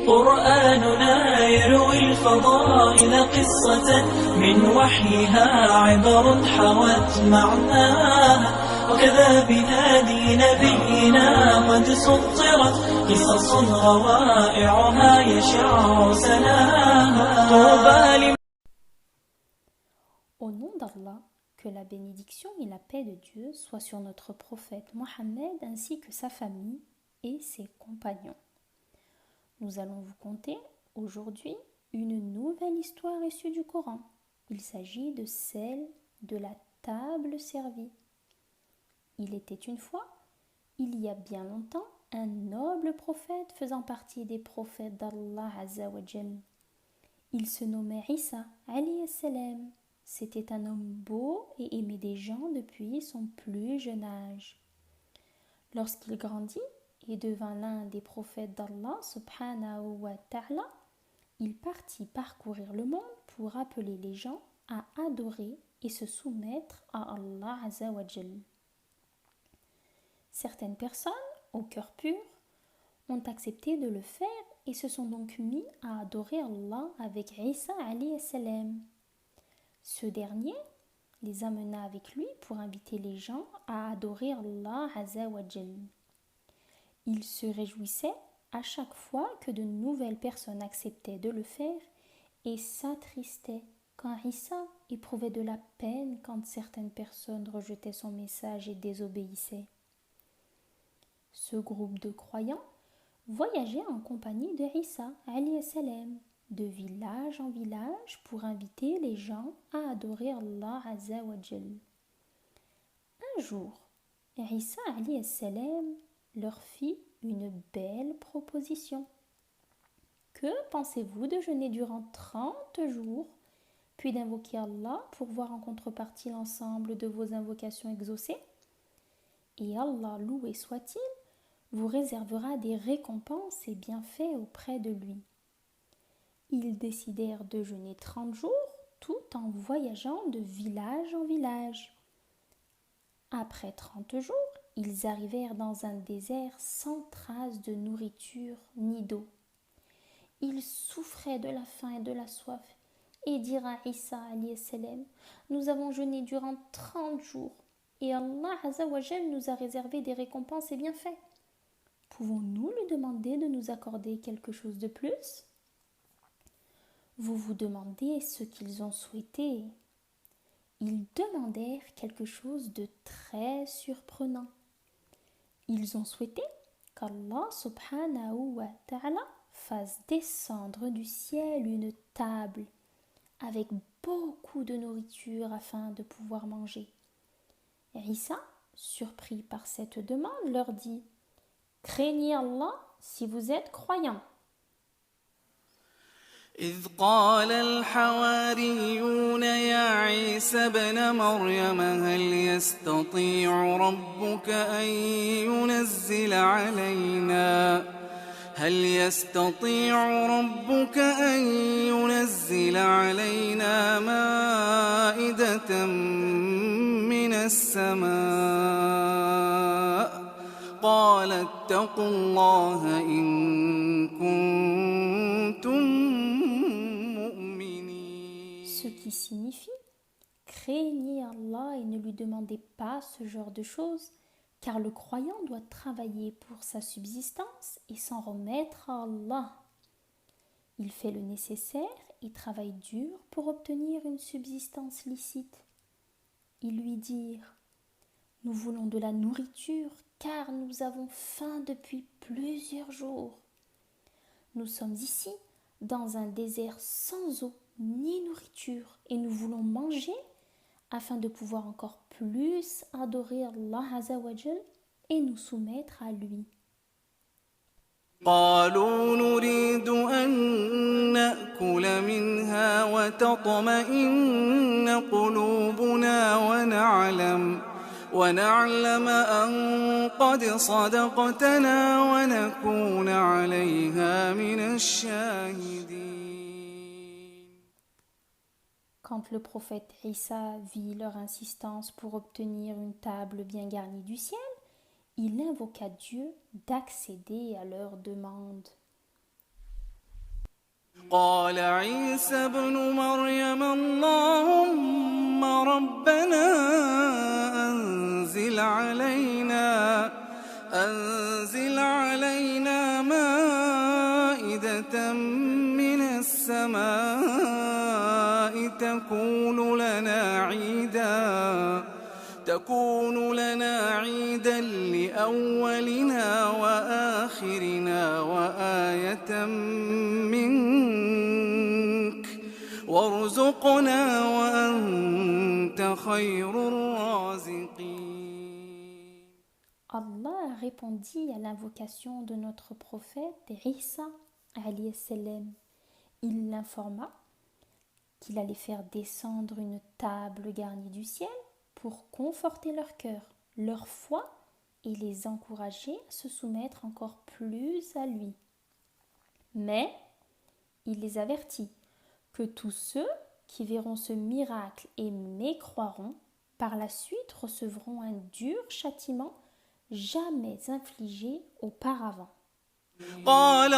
قرآننا يروي الفضائل قصة من وحيها عبر حوت معناها وكذا بهادي نبينا قد سطرت قصص روائعها يشع سناها طوبى. Au nom d'Allah, que la bénédiction et la paix de Dieu soient sur notre prophète Mohammed ainsi que sa famille et ses compagnons. Nous allons vous conter aujourd'hui une nouvelle histoire issue du Coran. Il s'agit de celle de la table servie. Il était une fois, il y a bien longtemps, un noble prophète faisant partie des prophètes d'Allah Azza wa Jal. Il se nommait Isa alayhi salam. C'était un homme beau et aimé des gens depuis son plus jeune âge. Lorsqu'il grandit et devint l'un des prophètes d'Allah subhanahu wa ta'ala, il partit parcourir le monde pour appeler les gens à adorer et se soumettre à Allah Azza wa Jal. Certaines personnes, au cœur pur, ont accepté de le faire et se sont donc mis à adorer Allah avec Isa alayhi salam. Ce dernier les amena avec lui pour inviter les gens à adorer Allah Azza wa Jal. Il se réjouissait à chaque fois que de nouvelles personnes acceptaient de le faire et s'attristait quand Isa éprouvait de la peine quand certaines personnes rejetaient son message et désobéissaient. Ce groupe de croyants voyageait en compagnie de Isa alayhi salam, de village en village pour inviter les gens à adorer Allah Azza wa Jal. Un jour, Isa alayhi salam leur fit une belle proposition. Que pensez-vous de jeûner durant 30 jours, puis d'invoquer Allah pour voir en contrepartie l'ensemble de vos invocations exaucées? Et Allah, loué soit-il, vous réservera des récompenses et bienfaits auprès de lui. Ils décidèrent de jeûner 30 jours tout en voyageant de village en village. Après 30 jours, ils arrivèrent dans un désert sans trace de nourriture ni d'eau. Ils souffraient de la faim et de la soif et dirent à Isa alayhi salam: nous avons jeûné durant 30 jours et Allah Azza wa Jal nous a réservé des récompenses et bienfaits. Pouvons-nous lui demander de nous accorder quelque chose de plus? Vous vous demandez ce qu'ils ont souhaité. Ils demandèrent quelque chose de très surprenant. Ils ont souhaité qu'Allah subhanahu wa ta'ala fasse descendre du ciel une table avec beaucoup de nourriture afin de pouvoir manger. Isa, surpris par cette demande, leur dit: craignez Allah si vous êtes croyants. إذ قال الحواريون يا عيسى ابن مريم هل يستطيع ربك أن ينزل علينا مائدة من السماء قال اتقوا الله إن كنتم. Ce qui signifie craignez Allah et ne lui demandez pas ce genre de choses, car le croyant doit travailler pour sa subsistance et s'en remettre à Allah. Il fait le nécessaire et travaille dur pour obtenir une subsistance licite. Ils lui dirent: nous voulons de la nourriture car nous avons faim depuis plusieurs jours. Nous sommes ici dans un désert sans eau ni nourriture et nous voulons manger afin de pouvoir encore plus adorer Allah Azza wa Jal et nous soumettre à lui. قالوا نريد أن نأكل منها وتطمئن قلوبنا ونعلم أن قد صدقتنا ونكون عليها من الشاهدين. Quand le prophète Isa vit leur insistance pour obtenir une table bien garnie du ciel, il invoqua Dieu d'accéder à leur demande. قال عيسى ابن مريم اللهم ربنا أنزل علينا مائدة من السماء تكون لنا عيدا لأولنا وآخرنا وآية منك وارزقنا وأنت خير الرازقين. Allah répondit à l'invocation de notre prophète Isa alayhi salam. Il l'informa qu'il allait faire descendre une table garnie du ciel pour conforter leur cœur, leur foi et les encourager à se soumettre encore plus à lui. Mais il les avertit que tous ceux qui verront ce miracle et mécroiront, par la suite recevront un dur châtiment jamais infligé auparavant. قال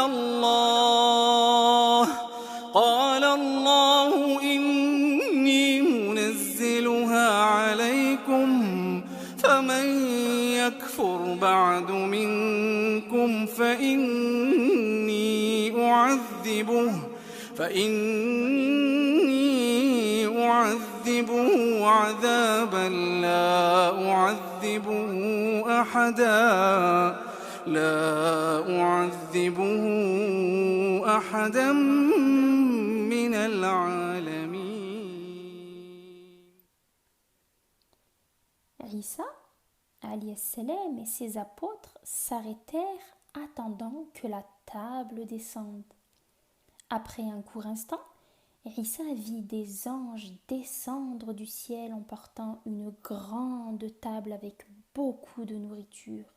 الله إني منزلها عليكم فمن يكفر بعد منكم فإني أعذبه عذابا لا أعذبه أحدا من العالمين. Isa alayhi salam et ses apôtres s'arrêtèrent attendant que la table descende. Après un court instant, Isa vit des anges descendre du ciel en portant une grande table avec beaucoup de nourriture.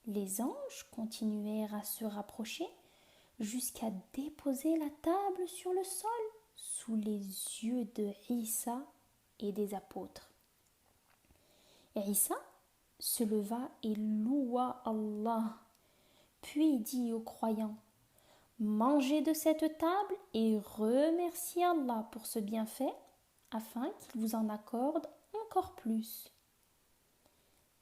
Les anges continuèrent à se rapprocher jusqu'à déposer la table sur le sol sous les yeux de Isa et des apôtres. Isa se leva et loua Allah, puis dit aux croyants: mangez de cette table et remerciez Allah pour ce bienfait afin qu'il vous en accorde encore plus.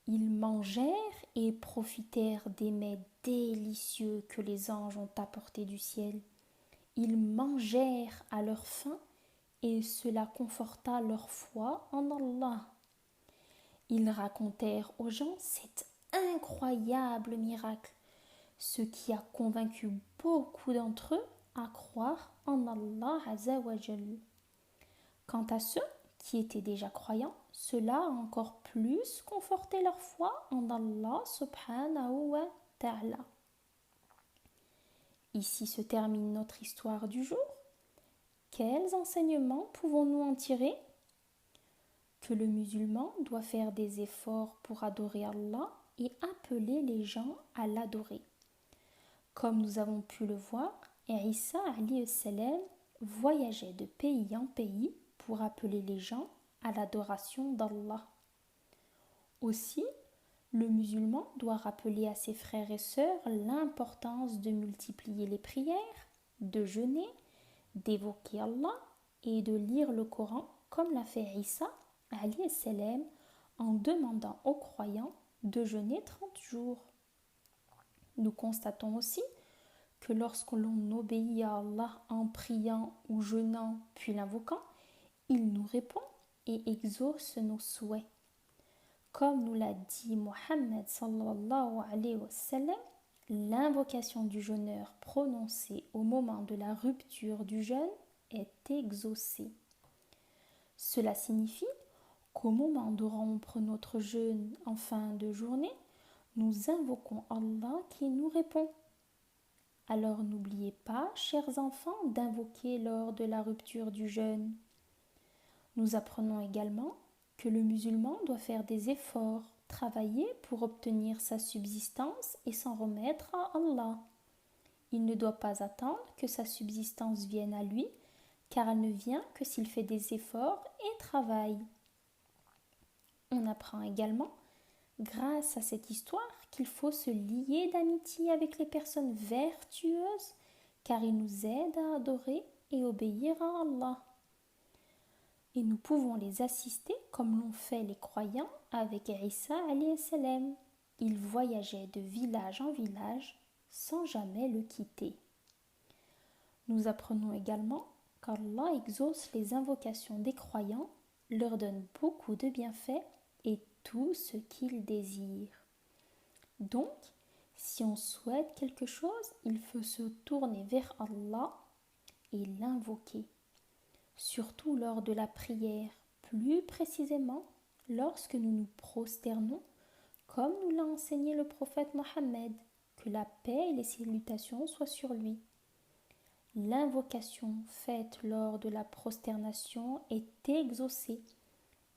Ils mangèrent et profitèrent des mets délicieux que les anges ont apportés du ciel. Ils mangèrent à leur faim et cela conforta leur foi en Allah. Ils racontèrent aux gens cet incroyable miracle, ce qui a convaincu beaucoup d'entre eux à croire en Allah Azza wa Jal. Quant à ceux qui étaient déjà croyants, cela a encore plus conforté leur foi en Allah subhanahu wa ta'ala. Ici se termine notre histoire du jour. Quels enseignements pouvons-nous en tirer? Que le musulman doit faire des efforts pour adorer Allah et appeler les gens à l'adorer. Comme nous avons pu le voir, Isa alayhi salam voyageait de pays en pays pour appeler les gens à l'adoration d'Allah. Aussi, le musulman doit rappeler à ses frères et sœurs l'importance de multiplier les prières, de jeûner, d'évoquer Allah et de lire le Coran comme l'a fait Isa alayhi salam en demandant aux croyants de jeûner 30 jours. Nous constatons aussi que lorsque l'on obéit à Allah en priant ou jeûnant puis l'invoquant, il nous répond et exauce nos souhaits. Comme nous l'a dit Muhammad sallallahu alayhi wa sallam, l'invocation du jeûneur prononcée au moment de la rupture du jeûne est exaucée. Cela signifie qu'au moment de rompre notre jeûne en fin de journée, nous invoquons Allah qui nous répond. Alors n'oubliez pas, chers enfants, d'invoquer lors de la rupture du jeûne. Nous apprenons également que le musulman doit faire des efforts, travailler pour obtenir sa subsistance et s'en remettre à Allah. Il ne doit pas attendre que sa subsistance vienne à lui, car elle ne vient que s'il fait des efforts et travaille. On apprend également, grâce à cette histoire, qu'il faut se lier d'amitié avec les personnes vertueuses car il nous aide à adorer et obéir à Allah. Et nous pouvons les assister comme l'ont fait les croyants avec Isa alayhi salam. Il voyageait de village en village sans jamais le quitter. Nous apprenons également qu'Allah exauce les invocations des croyants, leur donne beaucoup de bienfaits et tout ce qu'ils désirent. Donc, si on souhaite quelque chose, il faut se tourner vers Allah et l'invoquer, surtout lors de la prière, plus précisément lorsque nous nous prosternons, comme nous l'a enseigné le prophète Mohammed, que la paix et les salutations soient sur lui. L'invocation faite lors de la prosternation est exaucée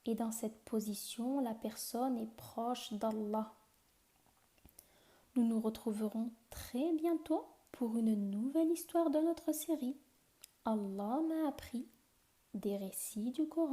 et dans cette position, la personne est proche d'Allah. Nous nous retrouverons très bientôt pour une nouvelle histoire de notre série. Allah m'a appris des récits du Coran.